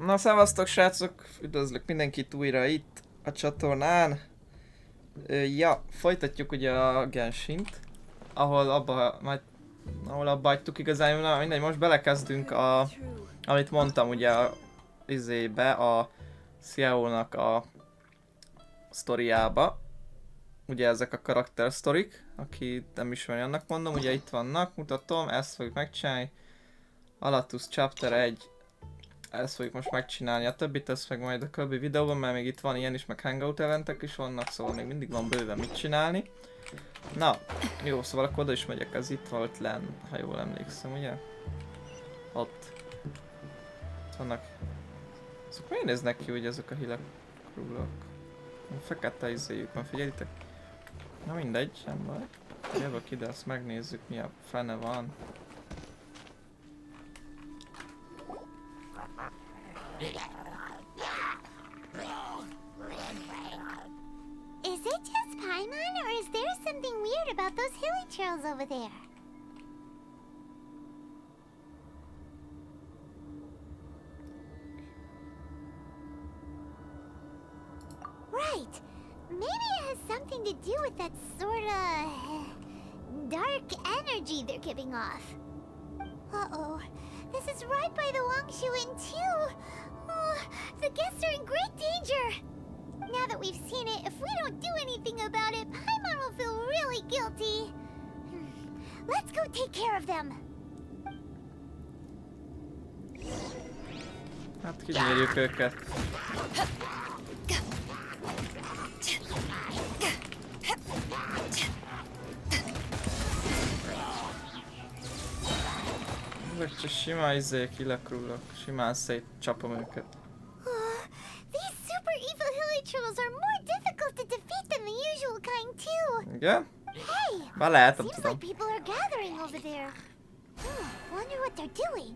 Na, szevasztok srácok! Üdvözlök mindenkit újra itt a csatornán. Ja, folytatjuk ugye a Genshint, ahol abba hagytuk igazán, na mindegy, most belekezdünk amit mondtam ugye a Xiao-nak a sztoriába. Ugye ezek a karakter sztorik, aki nem ismeri, annak mondom, ugye itt vannak, mutatom, ezt fogjuk megcsinálni. Alatus Chapter 1. Ezt fogjuk most megcsinálni, a többit ezt meg majd a többi videóban, mert még itt van ilyen is, meg hangout eventek is vannak, szóval még mindig van bőven mit csinálni. Na, jó, szóval akkor oda is megyek, ez itt volt lenn, ha jól emlékszem, ugye? Ott vannak. Azok miért néznek ki ugye ezek a hilekrúlok? Fekete izéjük van, figyelitek? Na mindegy, nem baj. Jövök ide, azt megnézzük, mi a fene van. Is it just Paimon, or is there something weird about those hilly trails over there? Right. Maybe it has something to do with that sorta dark energy they're giving off. Uh-oh. This is right by the Wangshu Inn too. Oh, the guests are in great danger. Now that we've seen it, if we don't do anything about it, Paimon will feel really guilty. Let's go take care of them. Hát kinyírjuk őket. Ezek csak sima izék, hilekrúlok, simán szétcsapom őket. These super evil hilly trolls are more difficult to defeat than the usual kind too. Igen? Hey, Már lehet, nem seems tudom. like people are gathering over there. Wonder what they're doing.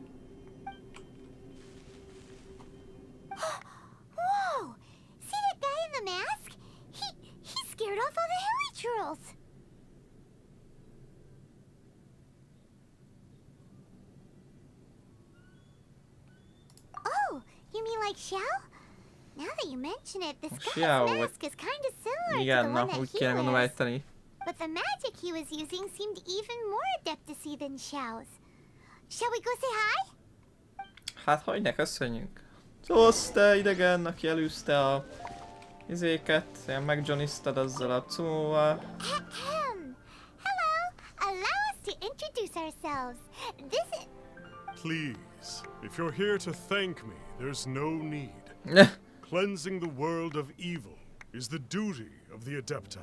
Whoa! See that guy in the mask? He scared off all the hilly trolls. Oh, you mean like Xiao? Now that you mention it, this guy's Xiao, mask is kind of similar to igen, the na, one úgy that kéne he mondom wears. ejteni. But the magic he was using seemed even more adeptacy than Xiao's. Shall we go say hi? Hát hogyne, köszönjük. Szosz, te idegen, aki elűzte a izéket, ilyen megjohniztad azzal a cumóval. Hello, allow us to introduce ourselves. This is... Please, if you're here to thank me, there's no need. Cleansing the world of evil is the duty of the Adepti.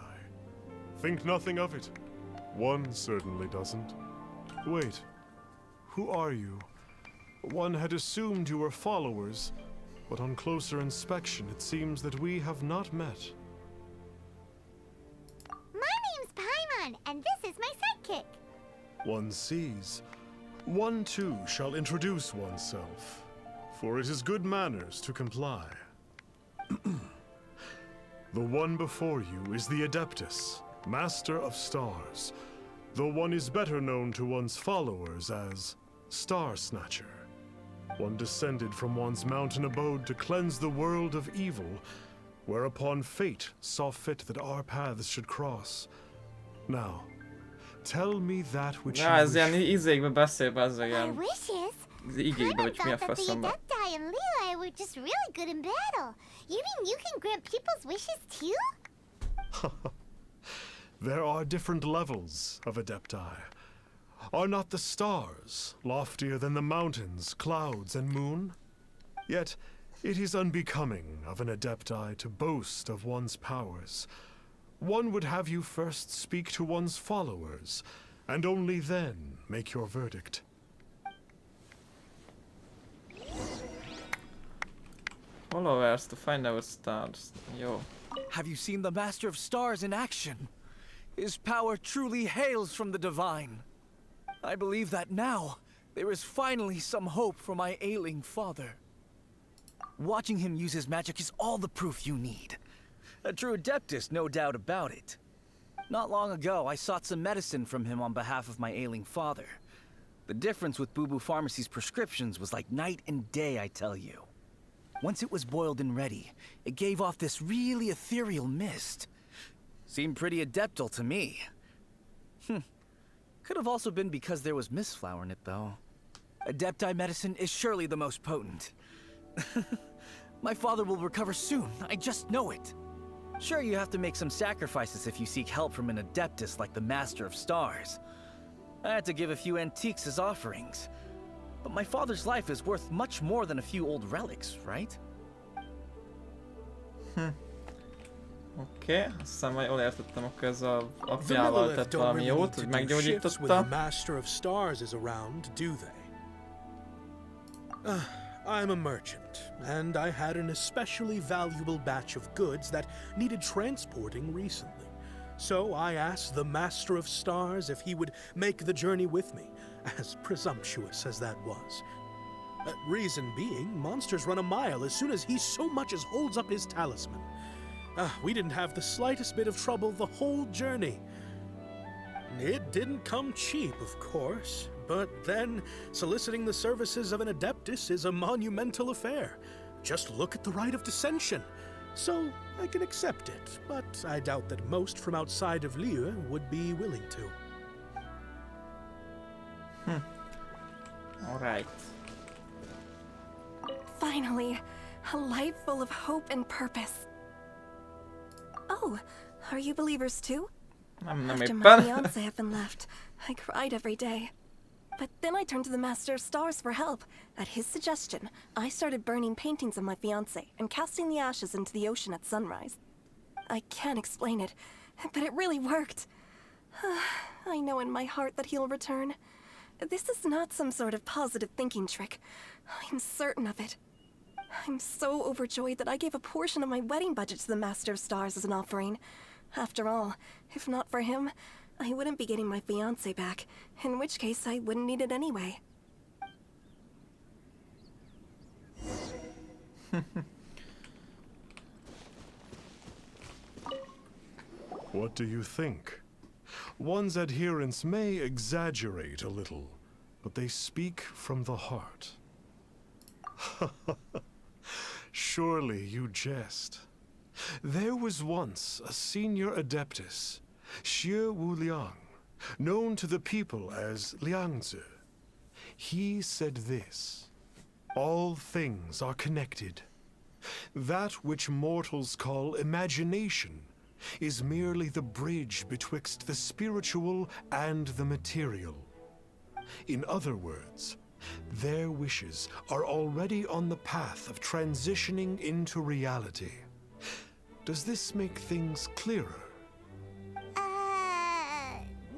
Think nothing of it. One certainly doesn't. Wait, who are you? One had assumed you were followers, but on closer inspection it seems that we have not met. My name's Paimon, and this is my sidekick. One sees. One too shall introduce oneself, for it is good manners to comply. The one before you is the Adeptus, Master of Stars, though one is better known to one's followers as Star Snatcher. One descended from one's mountain abode to cleanse the world of evil, whereupon fate saw fit that our paths should cross. Now, tell me that which Na, you ez ilyen wish. izékbe beszél, bezzeg My ilyen wishes? igékbe, Paimon vagy mi a thought that the faszomba. Adepti and Levi were just really good in battle. You mean you can grant people's wishes too? There are different levels of Adepti. Are not the stars loftier than the mountains, clouds, and moon? Yet, it is unbecoming of an Adepti to boast of one's powers. One would have you first speak to one's followers, and only then make your verdict. Followers to find our stars. Jó. Have you seen the Master of Stars in action? His power truly hails from the divine. I believe that now, there is finally some hope for my ailing father. Watching him use his magic is all the proof you need. A true adeptus, no doubt about it. Not long ago, I sought some medicine from him on behalf of my ailing father. The difference with Boo Boo Pharmacy's prescriptions was like night and day, I tell you. Once it was boiled and ready, it gave off this really ethereal mist. Seemed pretty adeptal to me. Could have also been because there was mistflower in it, though. Adepti medicine is surely the most potent. My father will recover soon, I just know it. Sure, you have to make some sacrifices if you seek help from an adeptus like the Master of Stars. I had to give a few antiques as offerings. But my father's life is worth much more than a few old relics, right? Oké, azt hiszem, hogy jól értettem, akkor ez a The apjával Lilith tett don't valami really jót, need hogy to do shifts when the meggyógyította. Master of Stars is around, do they? I'm a merchant, and I had an especially valuable batch of goods that needed transporting recently. So I asked the Master of Stars if he would make the journey with me, as presumptuous as that was. Reason being, monsters run a mile as soon as he so much as holds up his talisman. We didn't have the slightest bit of trouble the whole journey. It didn't come cheap, of course, but then soliciting the services of an adeptus is a monumental affair. Just look at the rite of dissension. So I can accept it, but I doubt that most from outside of Liyue would be willing to. Alright. Finally, a life full of hope and purpose. Oh, are you believers too? Nem After my éppen. fiance had been left, I cried every day. But then I turned to the Master of Stars for help. At his suggestion, I started burning paintings of my fiance and casting the ashes into the ocean at sunrise. I can't explain it, but it really worked. I know in my heart that he'll return. This is not some sort of positive thinking trick. I'm certain of it. I'm so overjoyed that I gave a portion of my wedding budget to the Master of Stars as an offering. After all, if not for him, I wouldn't be getting my fiancé back, in which case I wouldn't need it anyway. What do you think? One's adherents may exaggerate a little, but they speak from the heart. Surely you jest. There was once a senior adeptus, Xie Wuliang, known to the people as Liangzi. He said this: all things are connected. That which mortals call imagination is merely the bridge betwixt the spiritual and the material. In other words, their wishes are already on the path of transitioning into reality. Does this make things clearer?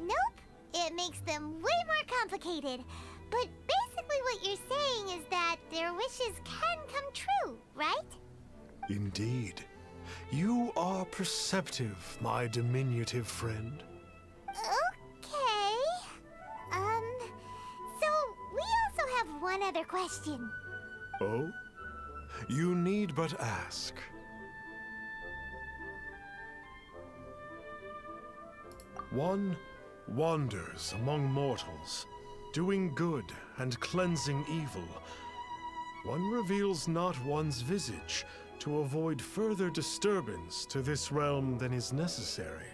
Nope. It makes them way more complicated. But basically what you're saying is that their wishes can come true, right? Indeed. You are perceptive, my diminutive friend. Okay. So we also have one other question. Oh? You need but ask. One wanders among mortals, doing good and cleansing evil. One reveals not one's visage to avoid further disturbance to this realm than is necessary.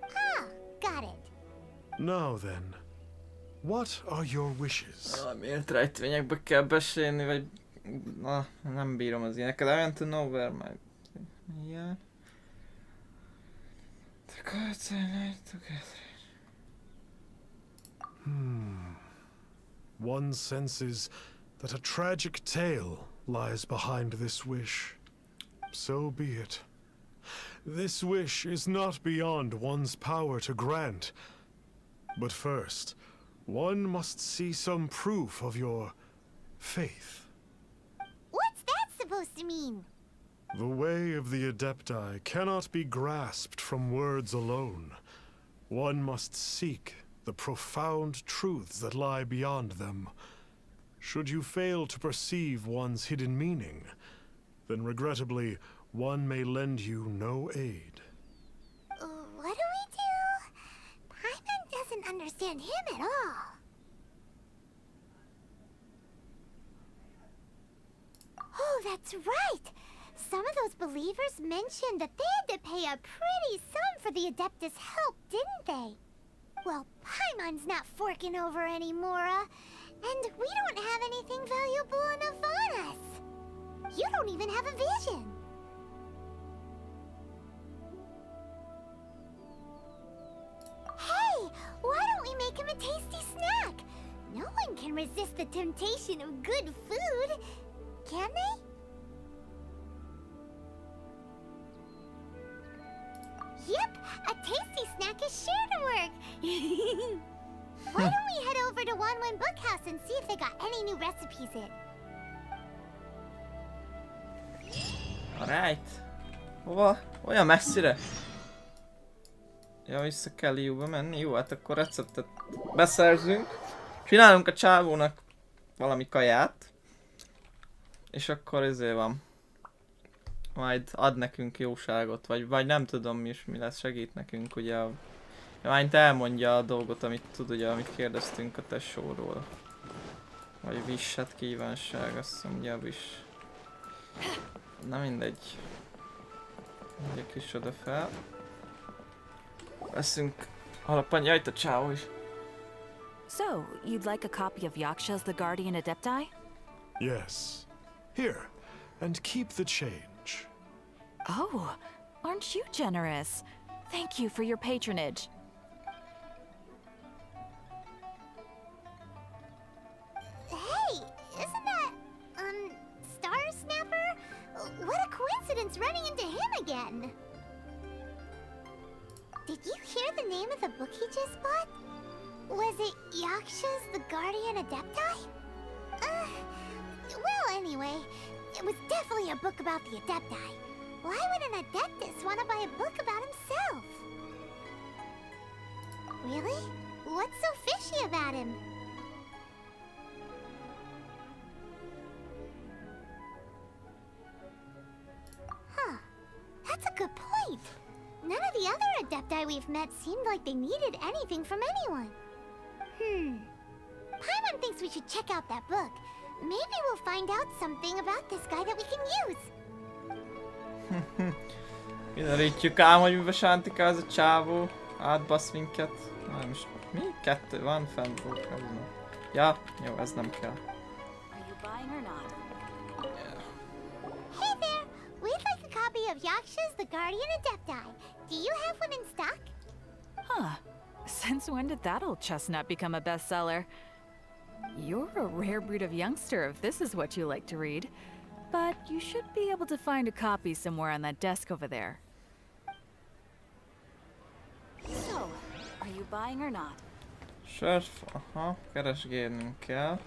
Ah, got it. Now then, what are your wishes? Miért rejtvényekbe kell besélni, vagy... Na, nem bírom az ilyeneket. I want to know where my... Yeah. The gods and I together. One senses that a tragic tale lies behind this wish. So be it. This wish is not beyond one's power to grant. But first, one must see some proof of your faith. What's that supposed to mean? The way of the Adepti cannot be grasped from words alone. One must seek the profound truths that lie beyond them. Should you fail to perceive one's hidden meaning, then regrettably, one may lend you no aid. What do we do? Paimon doesn't understand him at all. Oh, that That's right! Some of those believers mentioned that they had to pay a pretty sum for the Adeptus' help, didn't they? Well, Paimon's not forking over anymore, and we don't have anything valuable enough on us. You don't even have a vision. Hey, why don't we make him a tasty snack? No one can resist the temptation of good food, can they? Yep, a tasty snack is sure to work. Why don't we head over to Wanwan Bookhouse and see if they got any new recipes in? Alright. Hova? Olyan messzire? Ja, vissza kell Liuba menni? Jó, hát akkor receptet beszerzünk. Csinálunk a csávónak valami kaját. És akkor ezért van. Majd ad nekünk jóságot, vagy nem tudom mi lesz, segít nekünk ugye. Majd elmondja a dolgot, amit tud, ugye, amit kérdeztünk a tesóról. Vagy wish, hát kívánság, azt hiszem ugye a wish. Na mindegy. Egy kis oda fel. Veszünk alapanyag, jaj, a csávó is. So, you'd like a copy of Yaksha's The Guardian Adepti? Yes. Here, and keep the change. Oh, aren't you generous? Thank you for your patronage. Hey, isn't that, Star Snapper? What a coincidence running into him again. Did you hear the name of the book he just bought? Was it Yaksha's The Guardian Adepti? Well, anyway, it was definitely a book about the Adepti. Why would an Adeptus want to buy a book about himself? Really? What's so fishy about him? Huh. That's a good point. None of the other Adepti we've met seemed like they needed anything from anyone. Paimon thinks we should check out that book. Maybe we'll find out something about this guy that we can use. Kiderítjük ám, hogy mibe sántikál ez a csávó. Átbasz minket. Na, most mi? Kettő van fent. Ja, jó, ez nem kell. Are you buying or not? Hey there! We'd like a copy of Yaksha's The Guardian Adepti. Do you have one in stock? Huh. Since when did that old chestnut become a bestseller? You're a rare breed of youngster if this is what you like to read. But you should be able to find a copy somewhere on that desk over there. So, are you buying or not? Surf, aha, keresgélnünk kell.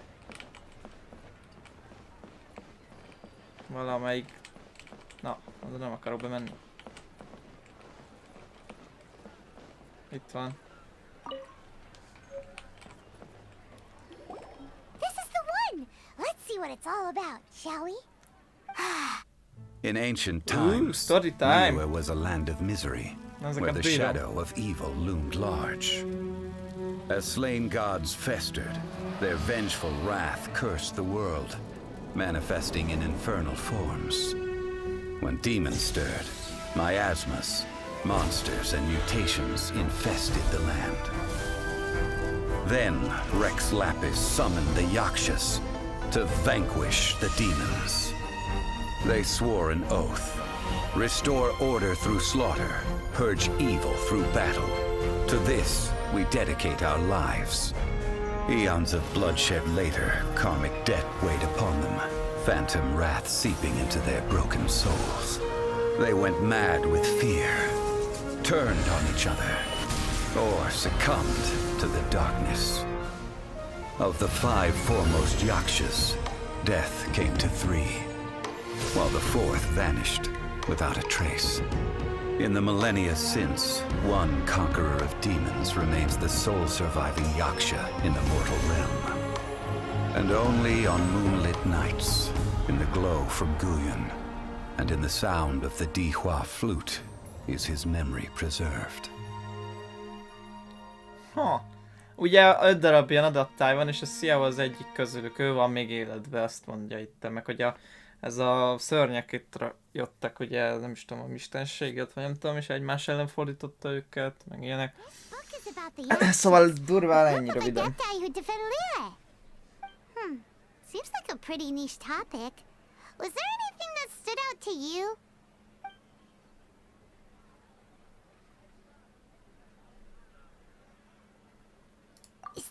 Valamelyik... Na, azon nem akarok bemenni. Itt van. This is the one! Let's see what it's all about, shall we? In ancient Ooh, times, story time. Niue was a land of misery, Sounds like where a the video. shadow of evil loomed large. As slain gods festered, their vengeful wrath cursed the world, manifesting in infernal forms. When demons stirred, miasmas, monsters, and mutations infested the land. Then Rex Lapis summoned the Yakshas to vanquish the demons. They swore an oath: restore order through slaughter, purge evil through battle. To this we dedicate our lives. Eons of bloodshed later, karmic debt weighed upon them, phantom wrath seeping into their broken souls. They went mad with fear, turned on each other, or succumbed to the darkness. Of the 5 foremost Yakshas, death came to 3, while the 4th vanished without a trace. In the millennia since, one conqueror of demons remains the sole surviving Yaksha in the mortal realm. And only on moonlit nights, in the glow from Guyon, and in the sound of the Dihua flute, is his memory preserved. Ha, ugye 5 darab ilyen adaptály van, és a Xiao az egyik közülük, ő van még életben, azt mondja itt, meg hogy ez a szörnyek itt jöttek, ugye nem is tudom, a mistenséget, vagy nem tudom, és egymás ellen fordította őket, meg ilyenek. Szóval durván ennyire videó. Seems like a pretty niche topic. Was there anything that stood out to you?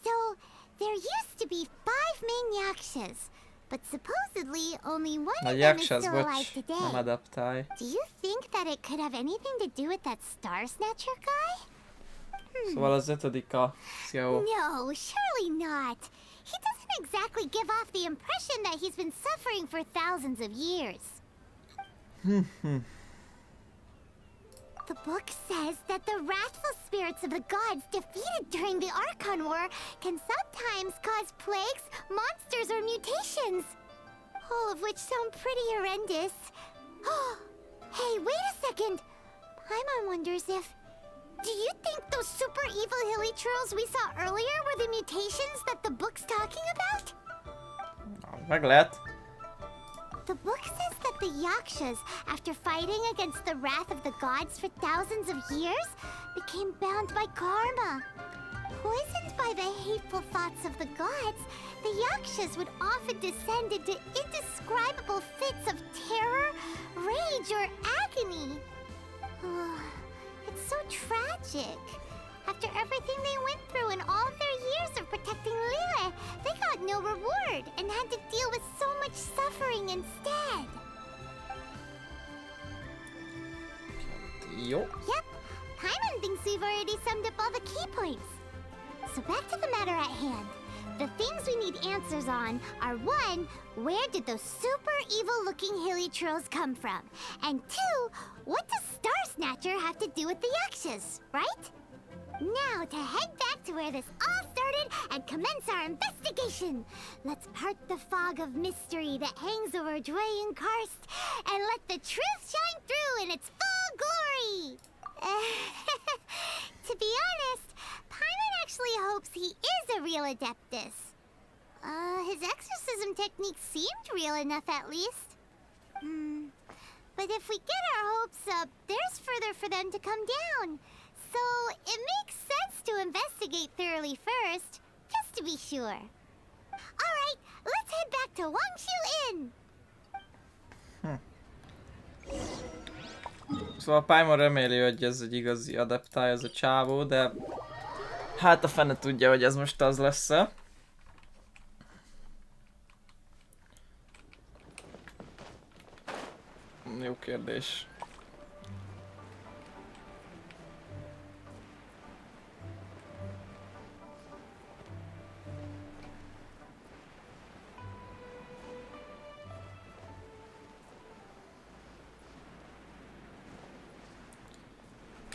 So, there used to be 5 main yakshas, but supposedly only one of them is still alive today. Nem adaptály. Do you think that it could have anything to do with that Star Snatcher guy? Szóval az 5. a Xiao. No, surely not. He doesn't exactly give off the impression that he's been suffering for thousands of years. The book says that the wrathful spirits of the gods defeated during the Archon War can sometimes cause plagues, monsters, or mutations. All of which sound pretty horrendous. Hey, wait a second. Paimon wonders if... Do you think those super evil hilly churls we saw earlier were the mutations that the book's talking about? Meg lehet. The book says that the Yakshas, after fighting against the wrath of the gods for thousands of years, became bound by karma. Poisoned by the hateful thoughts of the gods, the Yakshas would often descend into indescribable fits of terror, rage, or agony. It's so tragic. After everything they went through in all their years of protecting Lille, they got no reward and had to deal with so much suffering instead. Yo. Yep, Paimon thinks we've already summed up all the key points. So back to the matter at hand. The things we need answers on are 1, where did those super evil-looking hilly trolls come from? And 2, what does Star Snatcher have to do with the Yakshas, right? Now to head back to where this all started and commence our investigation. Let's part the fog of mystery that hangs over Dwayne Karst and let the truth shine through in its full glory. To be honest, Paimon actually hopes he is a real Adeptus. His exorcism technique seemed real enough at least. But if we get our hopes up, there's further for them to come down. So it makes sense to investigate thoroughly first, just to be sure. Alright, let's head back to Wangshu Inn! Szóval Paimon reméli, hogy ez egy igazi adaptály, ez a csávó, de hát a fene tudja, hogy ez most az lesz-e. Jó kérdés.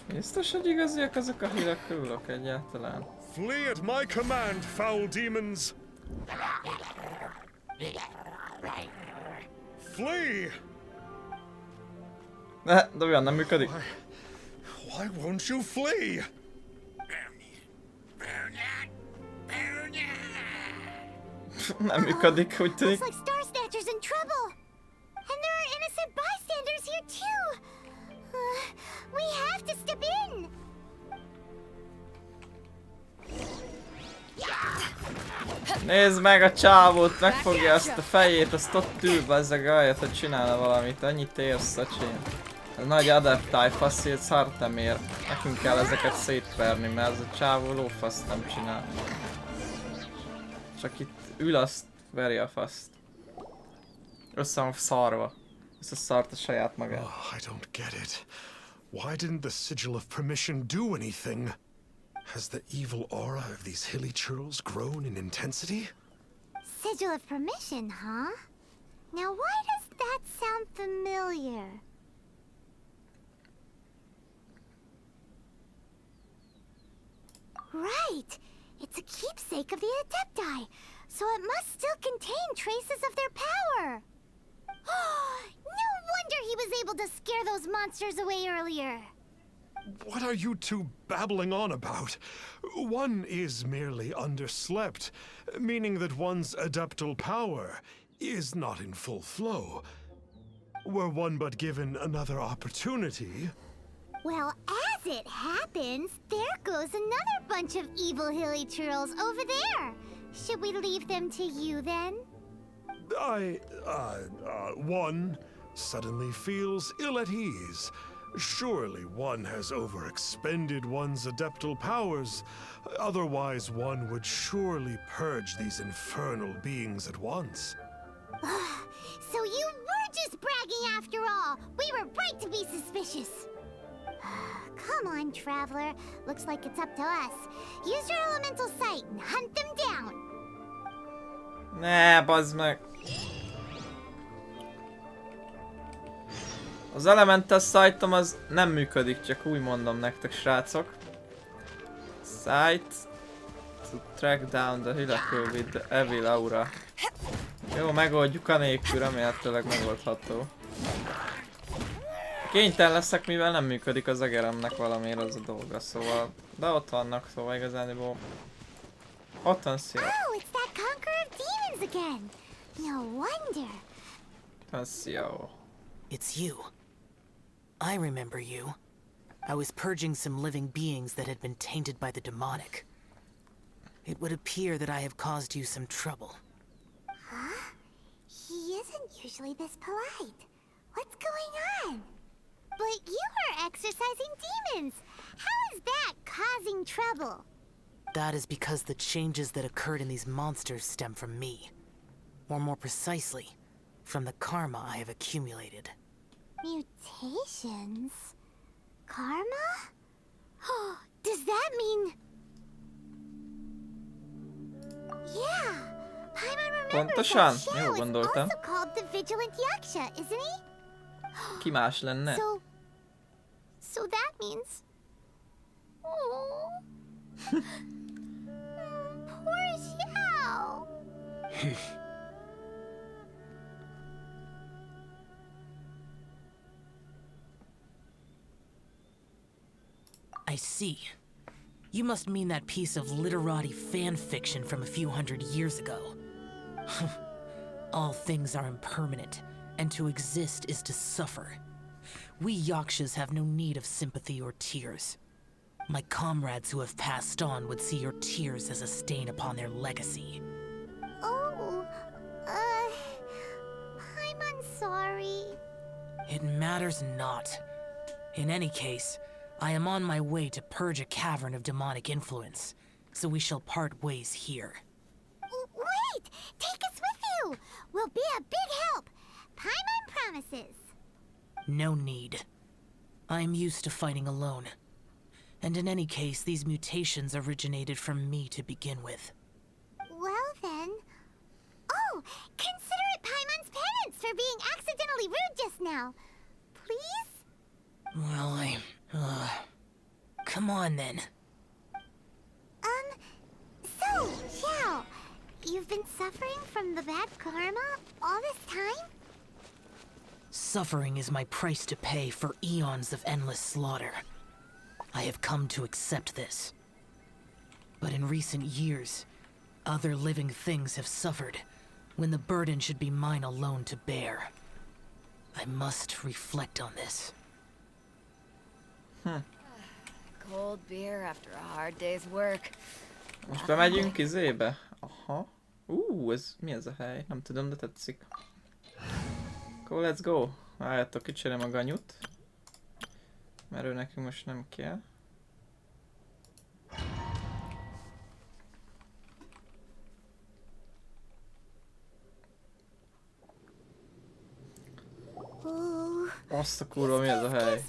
Biztos, hogy igaziak azok a hírek körülök egyáltalán? Flee at my command, foul demons! Flee! De olyan nem működik. Why won't you flee? Nem működik, úgy tűnik. Looks like Star Snatcher's in trouble! And there are innocent bystanders here too! We have to step in! Nézd meg a csávót, megfogja azt a fejét, azt ott ül bezzeg ahelyett, hogy csinálna valamit. Annyit érsz, szacsén. Ez nagy adaptály faszét szart nem ér. Nekünk kell ezeket szétverni, mert ez a csávó lófaszt nem csinál. Csak itt ül, azt veri a faszt. Össze van szarva. Összeszart a saját magát. Oh, I don't get it. Why didn't the Sigil of Permission do anything? Has the evil aura of these hilly churls grown in intensity? Sigil of Permission, huh? Now why does that sound familiar? Right! It's a keepsake of the Adepti, so it must still contain traces of their power! No wonder he was able to scare those monsters away earlier! What are you two babbling on about? One is merely underslept, meaning that one's adeptal power is not in full flow. Were one but given another opportunity... Well, as it happens, there goes another bunch of evil hilly churls over there. Should we leave them to you then? One suddenly feels ill at ease. Surely one has overexpended one's adeptal powers. Otherwise, one would surely purge these infernal beings at once. So you were just bragging after all. We were right to be suspicious. Come on, Traveler. Looks like it's up to us. Use your elemental sight and hunt them down. Ne, bazd meg! Az elemental sightom az nem működik, csak úgy mondom nektek, srácok. Sight to track down the hillary with the evil aura. Jó, megoldjuk anélkül, remélhetőleg megoldható. Kénytelen leszek, mivel nem működik az egeremnek valamiért az a dolga, szóval... De ott vannak, szóval igazániból... Ott van Xiao. Oh, it's that conqueror of demons again. No wonder. Ott van Xiao. It's you. I remember you. I was purging some living beings that had been tainted by the demonic. It would appear that I have caused you some trouble. Huh? He isn't usually this polite. What's going on? But you are exorcising demons. How is that causing trouble? That is because the changes that occurred in these monsters stem from me. Or more precisely, from the karma I have accumulated. Mutations? Karma? Oh, does that mean... Yeah, Paimon remembers Pontosan, that jó Xiao is gondoltam. also called the Vigilant Yaksha, isn't he? Ki más lenne? So that means... Oh... Poor Xiao! I see. You must mean that piece of literati fan fiction from a few hundred years ago. All things are impermanent, and to exist is to suffer. We Yakshas have no need of sympathy or tears. My comrades who have passed on would see your tears as a stain upon their legacy. Oh, I'm sorry. It matters not. In any case, I am on my way to purge a cavern of demonic influence, so we shall part ways here. Wait! Take us with you! We'll be a big help! Paimon promises! No need. I am used to fighting alone. And in any case, these mutations originated from me to begin with. Well then... Oh! Consider it Paimon's penance for being accidentally rude just now. Please? Well, come on then. So, Xiao, you've been suffering from the bad karma all this time? Suffering is my price to pay for eons of endless slaughter. I have come to accept this. But in recent years, other living things have suffered, when the burden should be mine alone to bear. I must reflect on this. Cold beer after a hard day's work. Most bemegyünk izébe? Aha. Ez mi ez a hely? Nem tudom, de tetszik. Akkor let's go. Várjátok, kicserélem a ganyut. Mert ő nekünk most nem kell. Azt a kurva, mi ez a hely?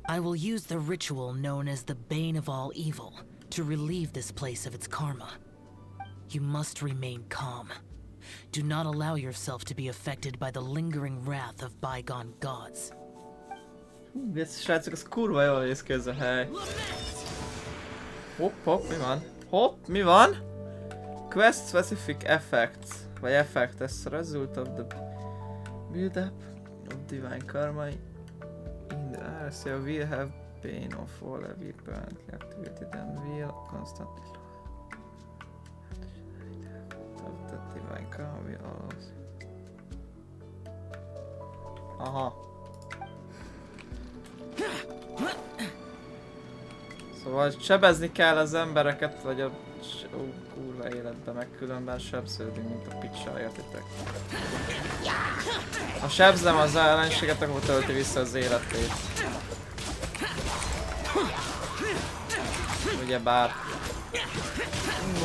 I will use the ritual known as the Bane of All Evil to relieve this place of its karma. You must remain calm. Do not allow yourself to be affected by the lingering wrath of bygone gods. Ez srácok, ez kurva jól néz ki ez a hely. Hopp, mi van? Hopp, mi van? Quest specific effects. Vagy effect as a result of the build-up of divine karma in Xiao will have pain of all every permanently activated and will constantly of the divine calm will always. Aha. Szóval sebezni kell az embereket, vagy a kurva életben, meg különben sebződni, mint a picsa, értitek? Ha sebzem az ellenséget, akkor tölti vissza az életét. Ugyebár.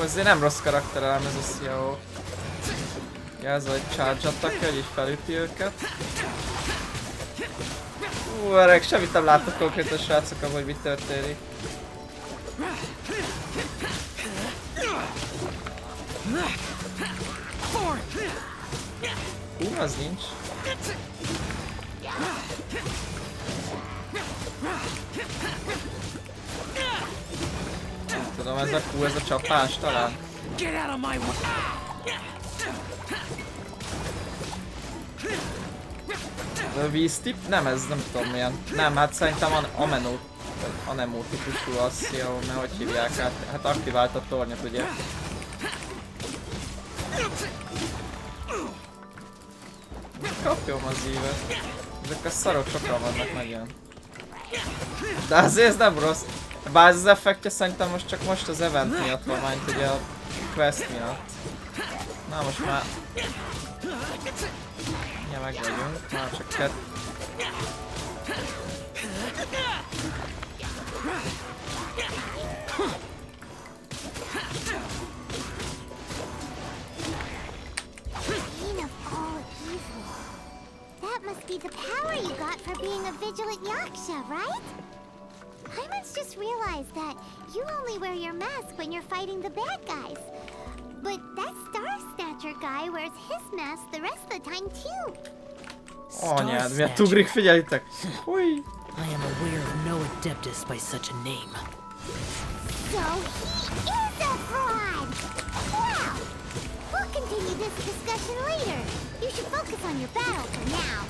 Azért nem rossz karakterelem ez a Xiao. Jelzve, hogy charge attack, hogy így felüti őket. Öreg, semmit nem látok konkrétan, srácok, hogy mi történik. Az nincs. Nem tudom, ez a Q, ez a csapás talán. De a víztip? Nem, ez nem tudom milyen. Nem, hát szerintem Anemó típusú a Xiao, mert hogy hívják át? Hát aktivált a tornyot, ugye? Kapjom az ívet. Ezek a szarok sokan vannak nagyon. De azért ez nem rossz. Bár az effektje szerintem most az event miatt van, mint ugye a quest miatt. Na most már... Ja, meg vagyunk, már csak kettő. That must be the power you got for being a vigilant yaksha, right? Hyman's just realized that you only wear your mask when you're fighting the bad guys. But that Star Snatcher guy wears his mask the rest of the time too. Anyád, miért ugrik, figyelitek? Húj! I am aware of no adeptus by such a name. So he is a fraud! Well, we'll continue this discussion later. You should focus on your battle for now.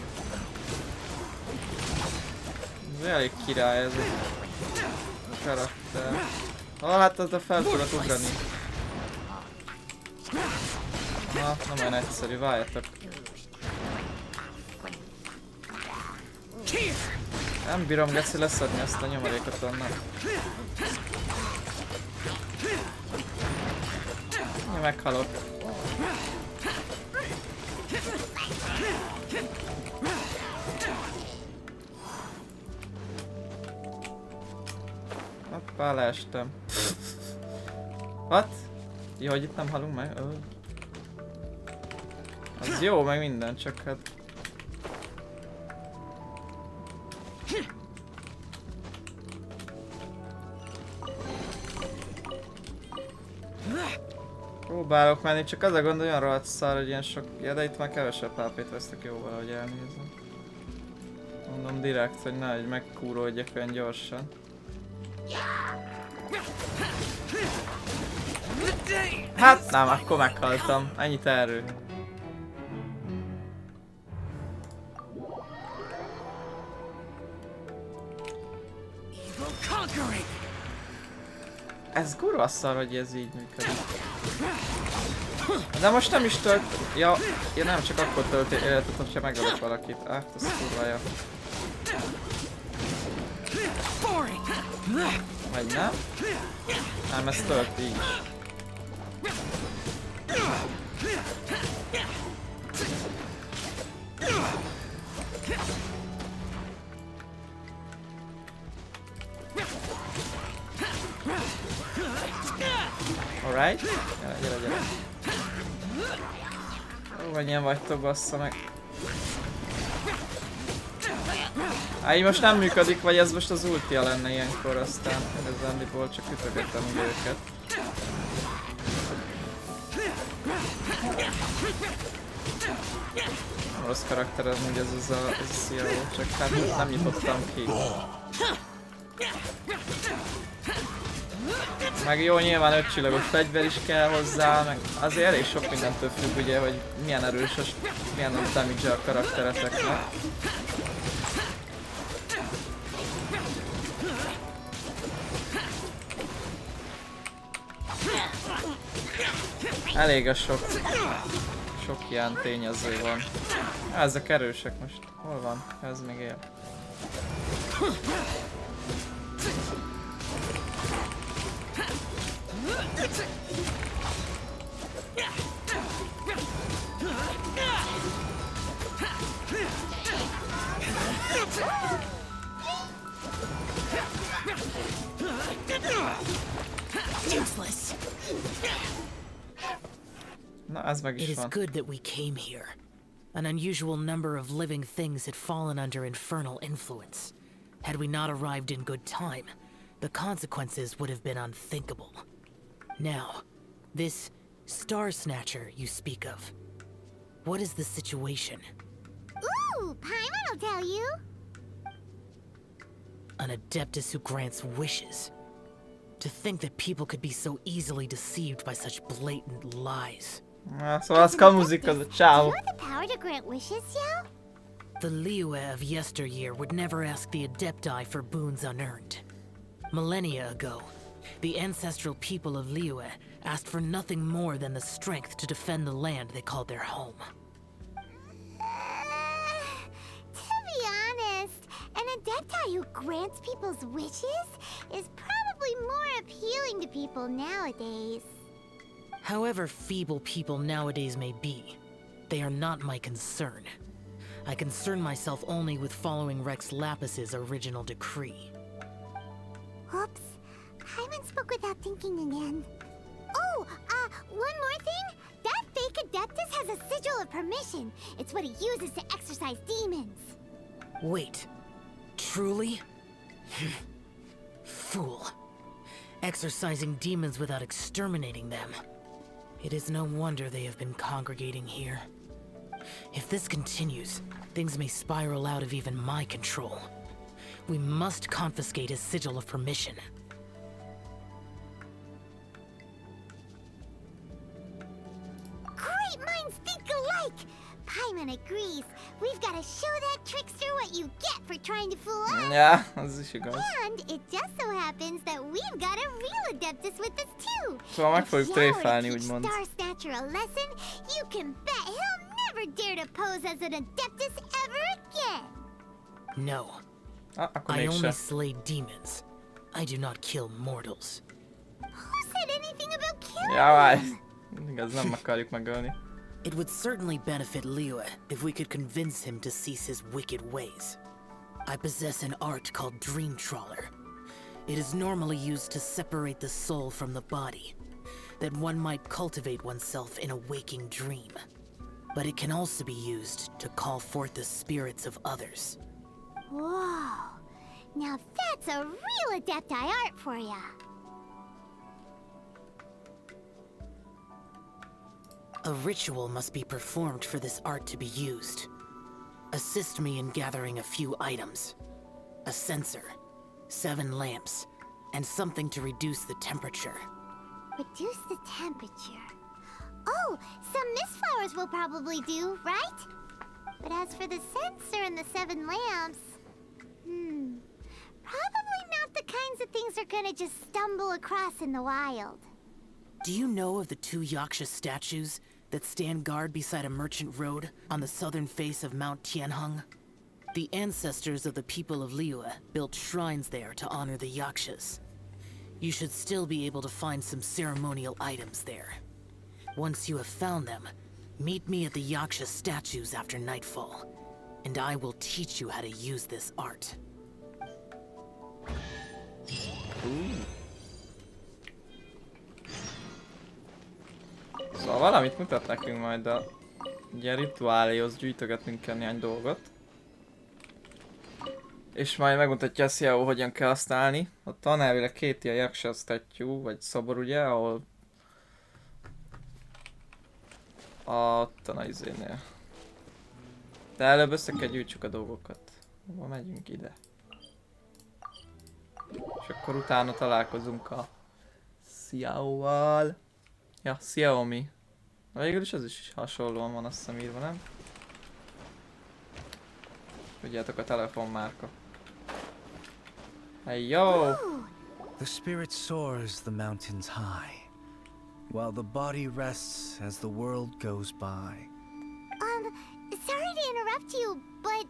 Ez elég király ez a karakter. Hát az a fel tudok ugrani. Na, nem olyan egyszerű, várjatok. Nem bírom geci leszedni ezt a nyomorékot onnan. Ja, meghalok. Hoppá, leestem. What? Jó, hogy itt nem halunk meg? Az jó, meg minden, csak hát... Próbálok menni, csak az a gond, olyan rohadt szar, hogy ilyen sok... Ja, de itt már kevesebb HP-t vesztek, jó valahogy elnézem. Mondom direkt, hogy nehogy megkúródjak olyan gyorsan. Hát nem, akkor meghaltam. Ennyit erről. Ez kurva szar, hogy ez így működik. De most nem is tölt... Ja, nem csak akkor tölt életet, hogyha megölök valakit. Hát, az kurvája. Vagy nem? Nem, ez tölt így is. Alright? Gyere. Ó, mennyien vagytok, bassza meg. Így most nem működik, vagy ez most az ultia lenne ilyenkor, aztán igazándiból csak ütögettem ugye őket. Nem rossz karakter ez ugye ez a Xiao, csak hát nem nyitottam ki. Meg jó, nyilván 5 csillagos fegyver is kell hozzá, meg azért elég sok mindentől függ ugye, hogy milyen erős, milyen damage a karaktereteknek. Elég a sok ilyen tényező van. Ezek erősek most. Hol van? Ez még él. Useless. Na, ez meg It is is van. good that we came here. An unusual number of living things had fallen under infernal influence. Had we not arrived in good time, the consequences would have been unthinkable. Now, this Star Snatcher you speak of. What is the situation? Ooh, Paimon will tell you. An Adeptus who grants wishes. To think that people could be so easily deceived by such blatant lies. Na, szóval az kamuzik az a Do Xiao. you have the power to grant wishes, Xiao? The Liyue of yesteryear would never ask the Adepti for boons unearned. Millennia ago, the ancestral people of Liyue asked for nothing more than the strength to defend the land they called their home. To be honest, an Adepti who grants people's wishes is probably more appealing to people nowadays. However feeble people nowadays may be, they are not my concern. I concern myself only with following Rex Lapis's original decree. Oops, Paimon spoke without thinking again. Oh, one more thing? That fake Adeptus has a sigil of permission. It's what he uses to exorcise demons. Wait, truly? Fool. Exorcising demons without exterminating them. It is no wonder they have been congregating here. If this continues, things may spiral out of even my control. We must confiscate his sigil of permission. Great minds think alike! Paimon agrees. We've got to show that trickster what you get for trying to fool us. Ja, az is igaz. And it just so happens that we've got a real Adeptus with us too. Szóval meg If fogjuk Xiao were to tréfálni, teach úgymond. Star Snatcher a lesson, you can bet he'll never dare to pose as an Adeptus ever again. No, Ah, akkor I only mégse. slay demons. I do not kill mortals. Who said anything about killing Ja, várj. them? Mindig az nem akarjuk megölni. It would certainly benefit Liyue if we could convince him to cease his wicked ways. I possess an art called Dream Trawler. It is normally used to separate the soul from the body, that one might cultivate oneself in a waking dream. But it can also be used to call forth the spirits of others. Whoa. Now that's a real Adepti art for ya. A ritual must be performed for this art to be used. Assist me in gathering a few items. A censer, 7 lamps, and something to reduce the temperature. Reduce the temperature. Oh, some mist flowers will probably do, right? But as for the censer and the 7 lamps, probably not the kinds of things they're gonna just stumble across in the wild. Do you know of the 2 Yaksha statues that stand guard beside a merchant road on the southern face of Mount Tianheng? The ancestors of the people of Liyue built shrines there to honor the Yakshas. You should still be able to find some ceremonial items there. Once you have found them, meet me at the Yaksha statues after nightfall, and I will teach you how to use this art. Szóval valamit mutat nekünk majd a ilyen rituáléhoz gyűjtögetnünk kell néhány dolgot. És majd megmutatja a Xiao, hogyan kell használni. Ott van elvileg 2 ilyen Yaksha statue, vagy szobor ugye, ahol ott a izénél. De előbb össze kell gyűjtsük a dolgokat. Hova megyünk ide? És akkor utána találkozunk a Xiao-val. Ja, Xiaomi. Végül is ez is hasonlóan van, azt hiszem írva, nem? Tudjátok, a telefonmárka. Hey yo! The spirit soars the mountains high, while the body rests as the world goes by. Sorry to interrupt you, but...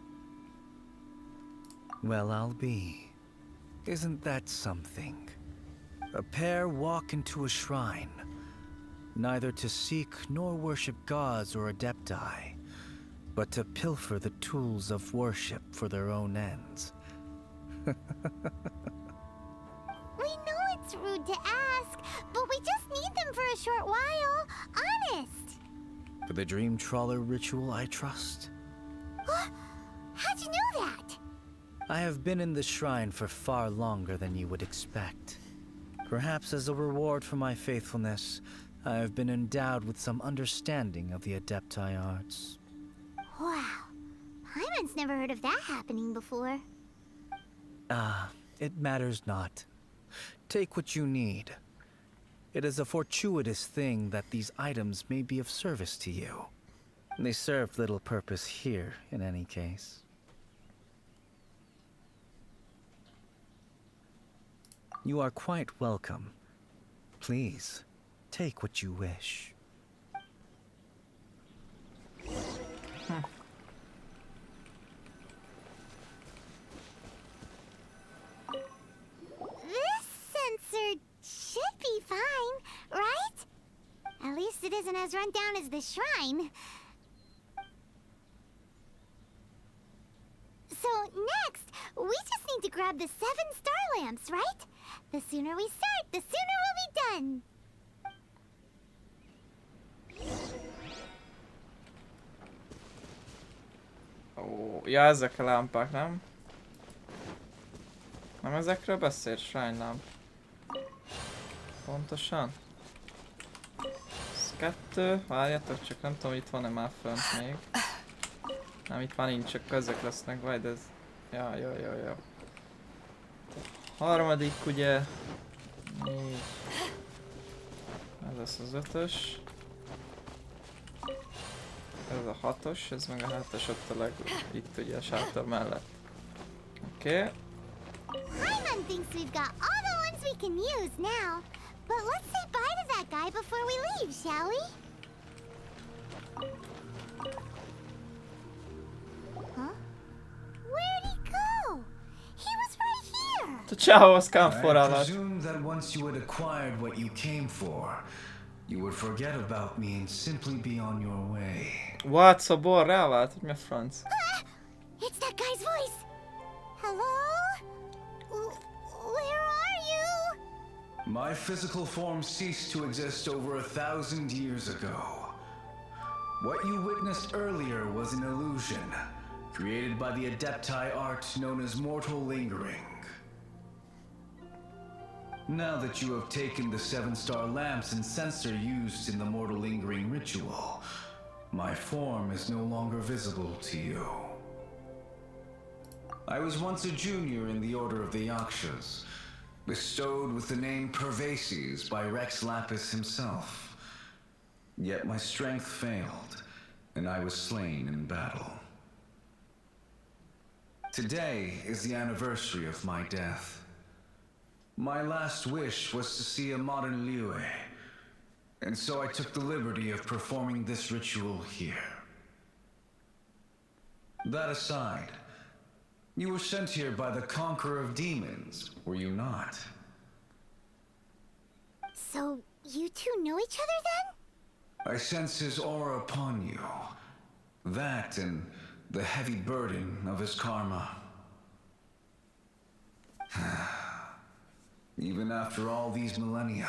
Well, I'll be. Isn't that something? A pair walk into a shrine, neither to seek nor worship gods or adepti, but to pilfer the tools of worship for their own ends. We know it's rude to ask, but we just need them for a short while. Honest. For the dream trawler ritual, I trust. How'd you know that? I have been in the shrine for far longer than you would expect. Perhaps as a reward for my faithfulness, I have been endowed with some understanding of the adepti arts. Wow. Hyman's never heard of that happening before. It matters not. Take what you need. It is a fortuitous thing that these items may be of service to you. They serve little purpose here, in any case. You are quite welcome. Please, take what you wish. This sensor should be fine, right? At least it isn't as run down as the shrine. So next, we just need to grab the 7 star lamps, right? The sooner we start, the sooner we'll be done. Ó, ja, ezek a lámpák, nem? Nem ezekről beszél, shrine lamp. Pontosan. Ez 2, várjatok, csak nem tudom, itt van-e már fönt még. Nem, itt már nincs, csak ezek lesznek, vagy ez... Ja, jó. Harmadik, ugye... 4. Ez lesz az 5-ös. Ez a 6-os, ez meg a 7-es ott a itt ugye a sátor mellett. Oké. Hyman thinks we've got all the ones we can use now. But let's say bye to that guy before we leave, shall we? Huh? Where'd he go? He was right here! To Xiaohoz kam I forrallat. presumed that once you had acquired what you came for, you would forget about me and simply be on your way. What? Szóval rávált, hogy mi a franc? It's that guy's voice! Hello? Where are you? My physical form ceased to exist over 1,000 years ago. What you witnessed earlier was an illusion, created by the adepti art known as mortal lingering. Now that you have taken the 7-star lamps and sensor used in the mortal lingering ritual, my form is no longer visible to you. I was once a junior in the Order of the Yakshas, bestowed with the name Pervases by Rex Lapis himself. Yet my strength failed, and I was slain in battle. Today is the anniversary of my death. My last wish was to see a modern Liyue, and so I took the liberty of performing this ritual here. That aside, you were sent here by the Conqueror of Demons, were you not? So, you two know each other then? I sense his aura upon you. That and the heavy burden of his karma. Even after all these millennia,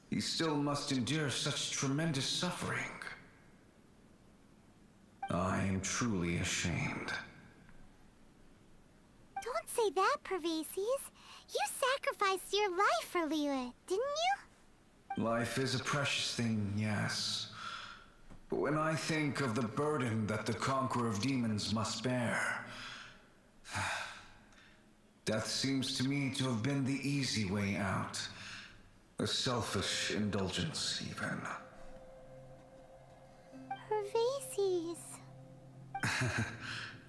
he still must endure such tremendous suffering. I am truly ashamed. Don't say that, Pervases. You sacrificed your life for Liyue, didn't you? Life is a precious thing, yes. But when I think of the burden that the Conqueror of Demons must bear, death seems to me to have been the easy way out. A selfish indulgence, even. Pervases.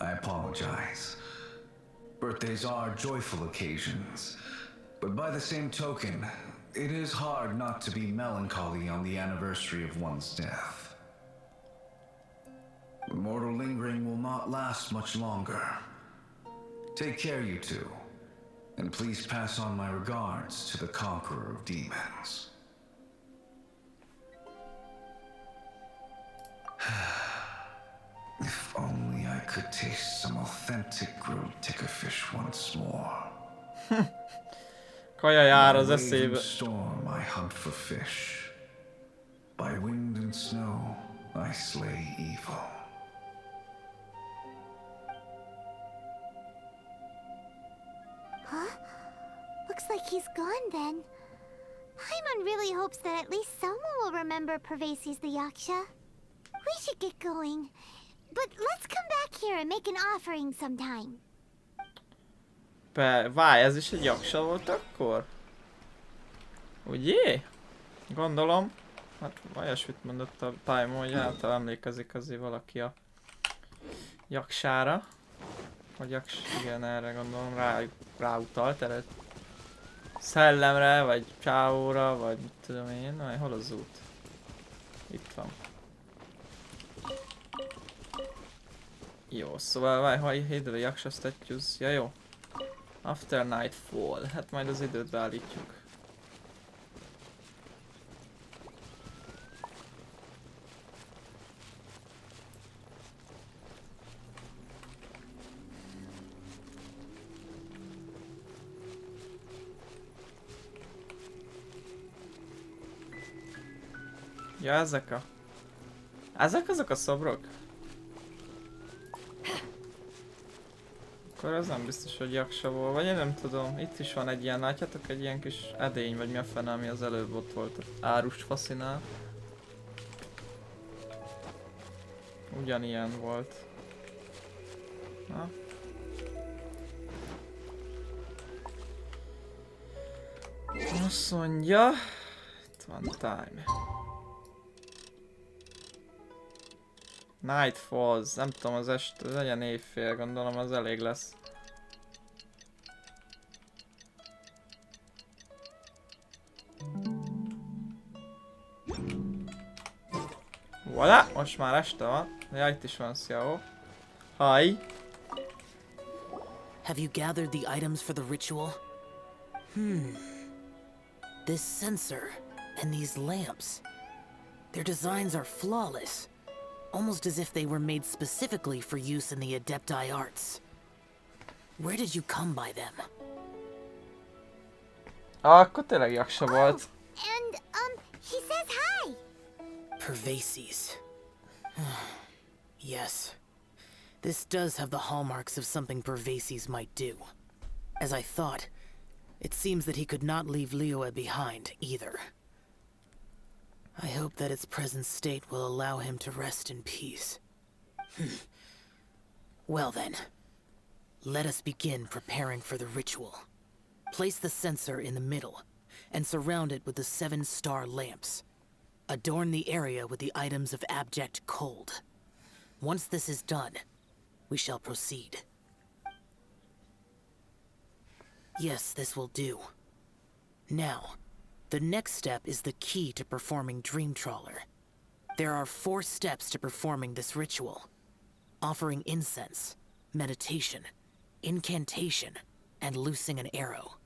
I apologize. Birthdays are joyful occasions, but by the same token, it is hard not to be melancholy on the anniversary of one's death. Mortal lingering will not last much longer. Take care, you two, and please pass on my regards to the conqueror of demons. If only I could taste some authentic grilled tickerfish once more. Kaja jár az By wave eszébe. and storm I hunt for fish. By wind and snow I slay evil. Huh? Looks like he's gone then. Paimon really hopes that at least someone will remember Pervases the Yaksha. We should get going. But let's come back here and make an offering sometime. Várj, ez is egy jaksa volt akkor? Ugye? Gondolom. Hát olyasmit mondott a Paimon, hogy által emlékezik azért valaki a jaksára. Vagy igen, erre gondolom ráutalt, erre szellemre, vagy Xiaóra, vagy mit tudom én. Na, hol az út? Itt van. Jó, szóval ha hidden Yaksha statues, ja jó. After nightfall, hát majd az időt beállítjuk. Ja, ezek azok a szobrok? Akkor az nem biztos, hogy jaksa volt, vagy én nem tudom. Itt is van egy ilyen, látjátok, egy ilyen kis edény, vagy mi a fene, ami az előbb ott volt árust faszinál. Ugyanilyen volt. Na. Azt mondja, itt van time. Night falls, nem tudom, az este, legyen évfél, gondolom az elég lesz. Voilà, most már este van. Ja, itt is van Xiao. Hi. Have you gathered the items for the ritual? This sensor and these lamps. Their designs are flawless. Almost as if they were made specifically for use in the Adepti arts. Where did you come by them? Akkor tényleg jaksa volt. And, he says hi! Pervases. Yes. This does have the hallmarks of something Pervases might do. As I thought, it seems that he could not leave Liyue behind, either. I hope that its present state will allow him to rest in peace. Well then, let us begin preparing for the ritual. Place the censer in the middle, and surround it with the 7 star lamps. Adorn the area with the items of abject cold. Once this is done, we shall proceed. Yes, this will do. Now, the next step is the key to performing Dream Trawler. There are 4 steps to performing this ritual. Offering incense, meditation, incantation, and loosing an arrow.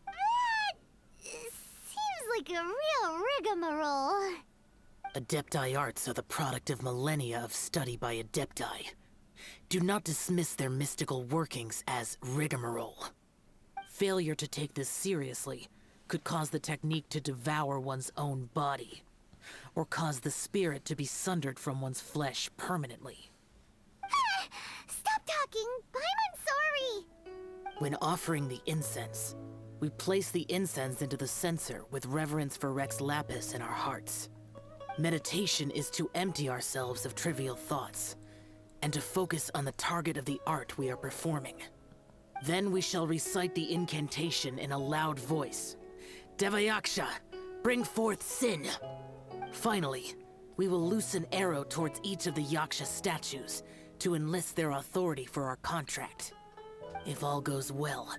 That seems like a real rigmarole. Adepti arts are the product of millennia of study by Adepti. Do not dismiss their mystical workings as rigmarole. Failure to take this seriously could cause the technique to devour one's own body, or cause the spirit to be sundered from one's flesh permanently. Stop talking! I'm sorry! When offering the incense, we place the incense into the censer with reverence for Rex Lapis in our hearts. Meditation is to empty ourselves of trivial thoughts, and to focus on the target of the art we are performing. Then we shall recite the incantation in a loud voice. Devayaksha, bring forth sin! Finally, we will loose an arrow towards each of the Yaksha statues to enlist their authority for our contract. If all goes well,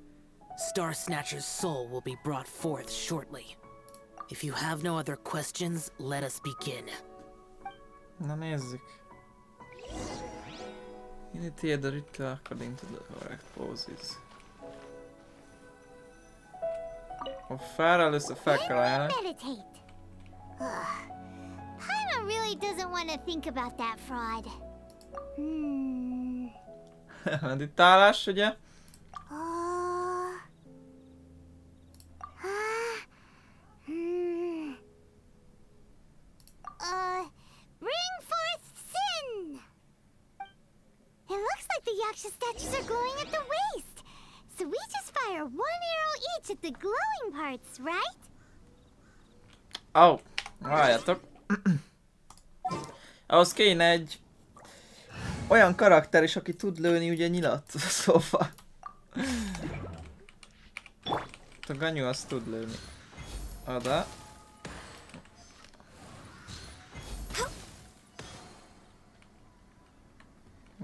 Star Snatcher's soul will be brought forth shortly. If you have no other questions, let us begin. Na nézzük. Initiate the ritual according to the correct poses. A fel először fel kell állni. Meditate. Paimon really doesn't want to think about that fraud. Meditálás, ugye? Bring forth sin! It looks like the Yaksha statues are glowing at the waist. So we just fire one arrow each at the glowing parts, right? Oh, várjátok. Ahhoz kéne egy olyan karakter is, aki tud lőni ugye nyilat, szóval. A Ganyu azt tud lőni. Oda.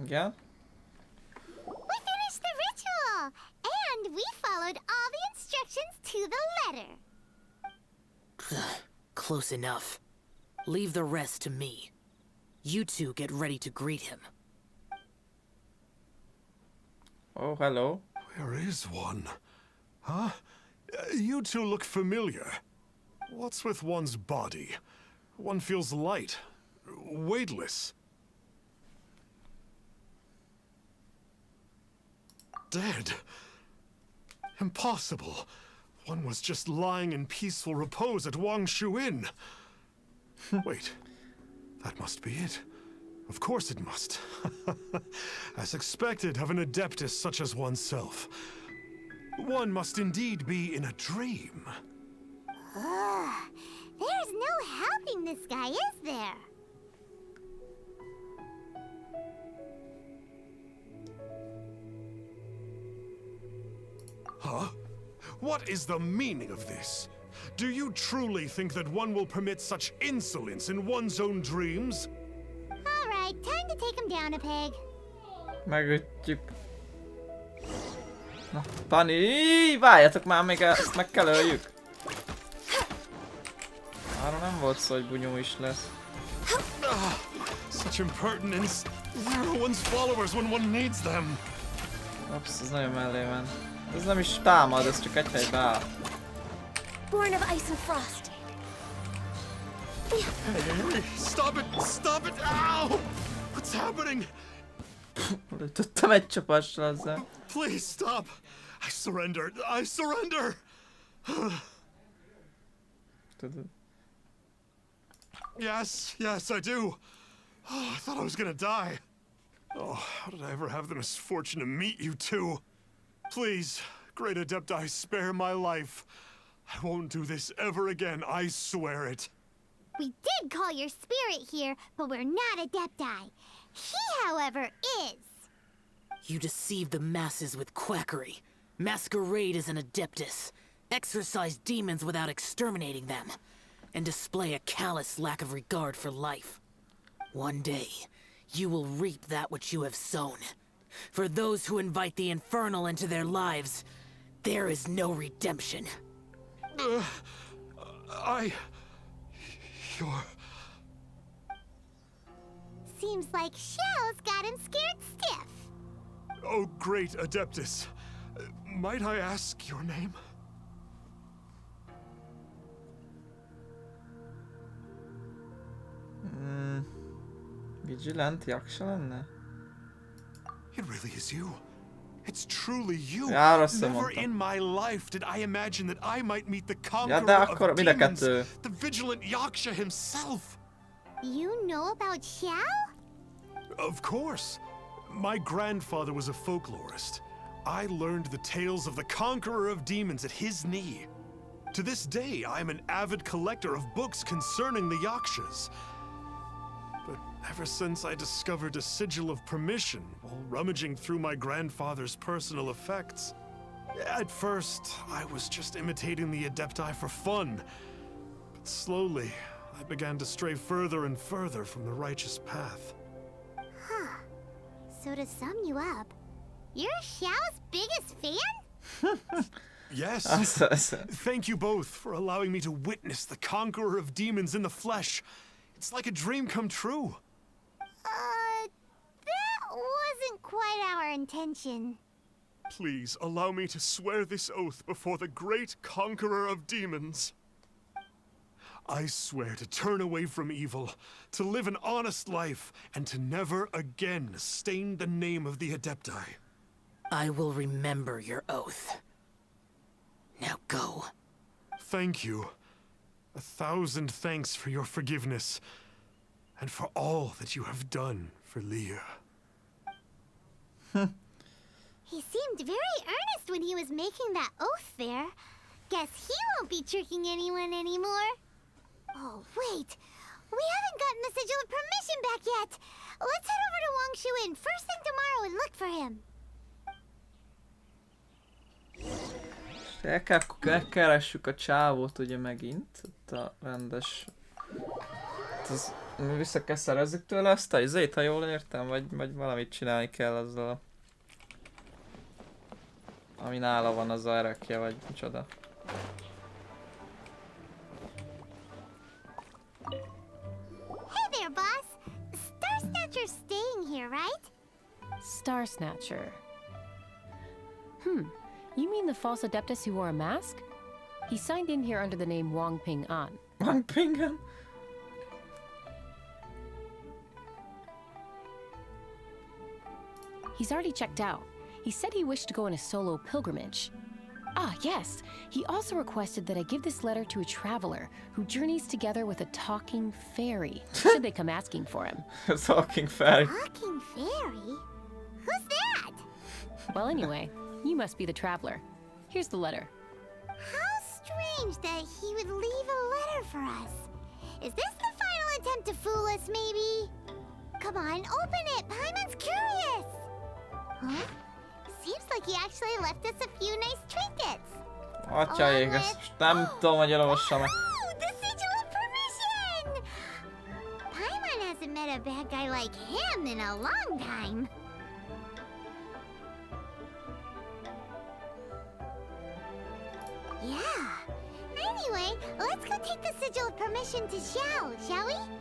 Igen. We finished the ritual! And we followed all the instructions to the letter. Close enough. Leave the rest to me. You two get ready to greet him. Oh, hello. Where is one? Huh? You two look familiar. What's with one's body? One feels light, weightless. Dead. Impossible. One was just lying in peaceful repose at Wangshu Inn. Wait, that must be it. Of course it must. As expected of an adeptus such as oneself. One must indeed be in a dream. There's no helping this guy, is there? Huh? What is the meaning of this? Do you truly think that one will permit such insolence in one's own dreams? Alright, time to take him down a peg. Megütjük. Na, Pani, várjatok már, még ezt meg kell öljük. Arra nem volt szó, hogy bunyó is lesz. Such impertinence. Where are one's followers when one needs them? Ups, ez nagyon mellé ment. Ez nem is támad, ez csak egy helybe áll. Born of ice and frost. Hey, stop it! Stop it! Ow! What's happening? Tudtam egy csapassal ezzel. Please stop! I surrender! I surrender! Tudod. Yes, yes, I do. Oh, I thought I was gonna die. Oh, how did I ever have the misfortune to meet you two? Please, great Adepti, spare my life. I won't do this ever again, I swear it. We did call your spirit here, but we're not Adepti. He, however, is. You deceive the masses with quackery, masquerade as an adeptus, exorcise demons without exterminating them, and display a callous lack of regard for life. One day, you will reap that which you have sown. For those who invite the infernal into their lives, there is no redemption. You're... Seems like Xiao's got him scared stiff. Oh, great Adeptus. Might I ask your name? Vigilant Yaksha lenne? It really is you. It's truly you. Ja, azt Never mondtam. in my life did I imagine that I might meet the Ja, conqueror de akkor of mind a demons, kettő. the vigilant Yaksha himself. You know about Xiao? Of course. My grandfather was a folklorist. I learned the tales of the conqueror of demons at his knee. To this day, I am an avid collector of books concerning the Yakshas. But ever since I discovered a sigil of permission while rummaging through my grandfather's personal effects, at first, I was just imitating the Adepti for fun. But slowly, I began to stray further and further from the righteous path. Huh. So to sum you up, you're Xiao's biggest fan? Yes. Az. Thank you both for allowing me to witness the conqueror of demons in the flesh. It's like a dream come true. That wasn't quite our intention. Please allow me to swear this oath before the great conqueror of demons. I swear to turn away from evil, to live an honest life, and to never again stain the name of the Adepti. I will remember your oath. Now go. Thank you. 1,000 thanks for your forgiveness, and for all that you have done for Leah. He seemed very earnest when he was making that oath there. Guess he won't be tricking anyone anymore. Oh, wait. We haven't gotten the sigil of permission back yet. Let's head over to Wangshuin first thing tomorrow and look for him. Megkeressük a csávót ugye megint. Ott a rendes... Az, vissza kell szerezzük tőle azt a izét, ha jól értem, vagy valamit csinálni kell azzal. Ami nála van, az a erekje, vagy micsoda. Hey there, boss. Star Snatcher's staying here, right? Star Snatcher. You mean the false adeptus who wore a mask? He signed in here under the name Wang Ping An. Wang Ping An? He's already checked out. He said he wished to go on a solo pilgrimage. Ah, yes. He also requested that I give this letter to a traveler who journeys together with a talking fairy, should they come asking for him. Talking fairy. Talking fairy? Who's that? Well, anyway, you must be the traveler. Here's the letter. How strange that he would leave a letter for us. Is this the final attempt to fool us, maybe? Come on, open it! Paimon's curious! Huh? Seems like he actually left us a few nice trinkets. Atyaik, ezt most nem tudom, hogy elolvassam. Oh, the sigil of permission! Paimon hasn't met a bad guy like him in a long time. Yeah. Anyway, let's go take the sigil of permission to Xiao, shall we?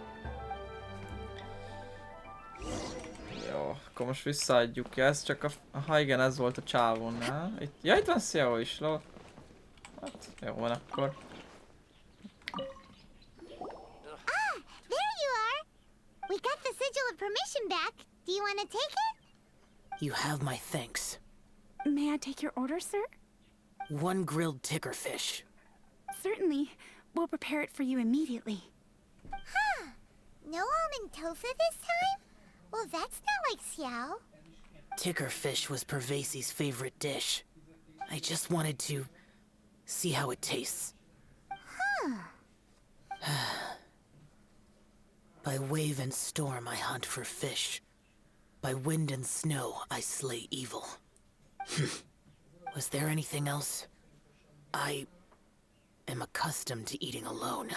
Jó, akkor most visszaadjuk ezt, csak ha igen, ez volt a csávónál. Ja, itt van Xiao is, lol. Hát, jó van akkor. Ah, there you are! We got the sigil of permission back. Do you want to take it? You have my thanks. May I take your order, sir? 1 grilled ticker fish. Certainly. We'll prepare it for you immediately. Huh. No almond tofu this time? Well, that's not like Xiao. Ticker fish was Pervasi's favorite dish. I just wanted to see how it tastes. Huh. By wave and storm I hunt for fish. By wind and snow I slay evil. Was there anything else? I am accustomed to eating alone.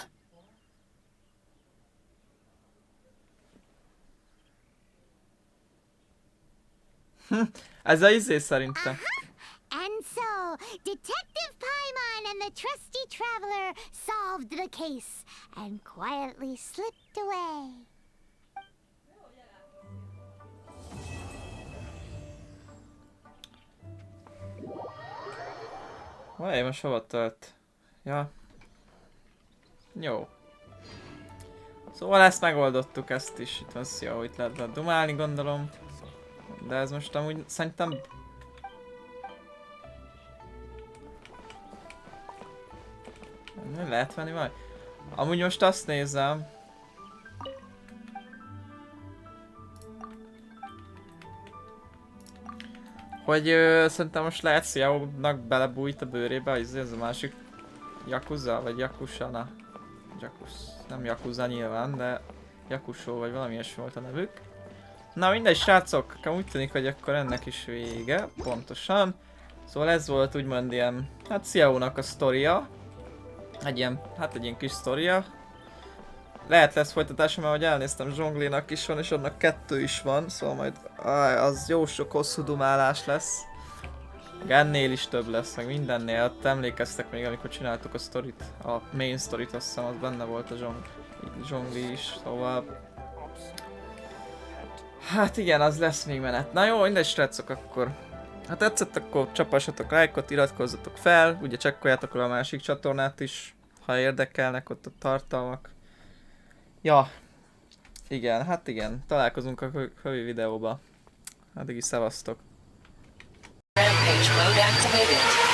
Ez a izé szerintem. And so, Detective Paimon and the trusty traveler solved the case and quietly slipped away. Vaj, most hova tört? Ja. Jó. Szóval ezt megoldottuk, ezt is. Itt van Xiao, itt lehet dumálni, gondolom. De ez most amúgy szerintem... Nem lehet venni majd? Amúgy most azt nézem... Hogy szerintem most lehet Xiao-nak belebújt a bőrébe, ez a másik Yakuza, vagy Yakusa, nem Yakuza nyilván, de Yakusho, vagy valami ilyesmi volt a nevük. Na mindegy srácok, úgy tűnik, hogy akkor ennek is vége, pontosan. Szóval ez volt úgymond ilyen, hát Xiao-nak a sztoria. Egy ilyen kis sztoria. Lehet lesz folytatása, mert ahogy elnéztem, Zsonglénak is van, és annak 2 is van, szóval majd az jó sok hosszú dumálás lesz. Ennél is több lesz, meg mindennél. Ott emlékeztek még, amikor csináltuk a sztorit, a main sztorit, azt hiszem, az benne volt a zsongli is, szóval... Hát igen, az lesz még menet. Na jó, mindegy srácok, akkor... Ha tetszett, akkor csapassatok lájkot, iratkozzatok fel, ugye csekkoljátok a másik csatornát is, ha érdekelnek ott a tartalmak. Ja, igen, hát igen, találkozunk a jövő videóban. Addig is szevasztok! Rampage mode activated.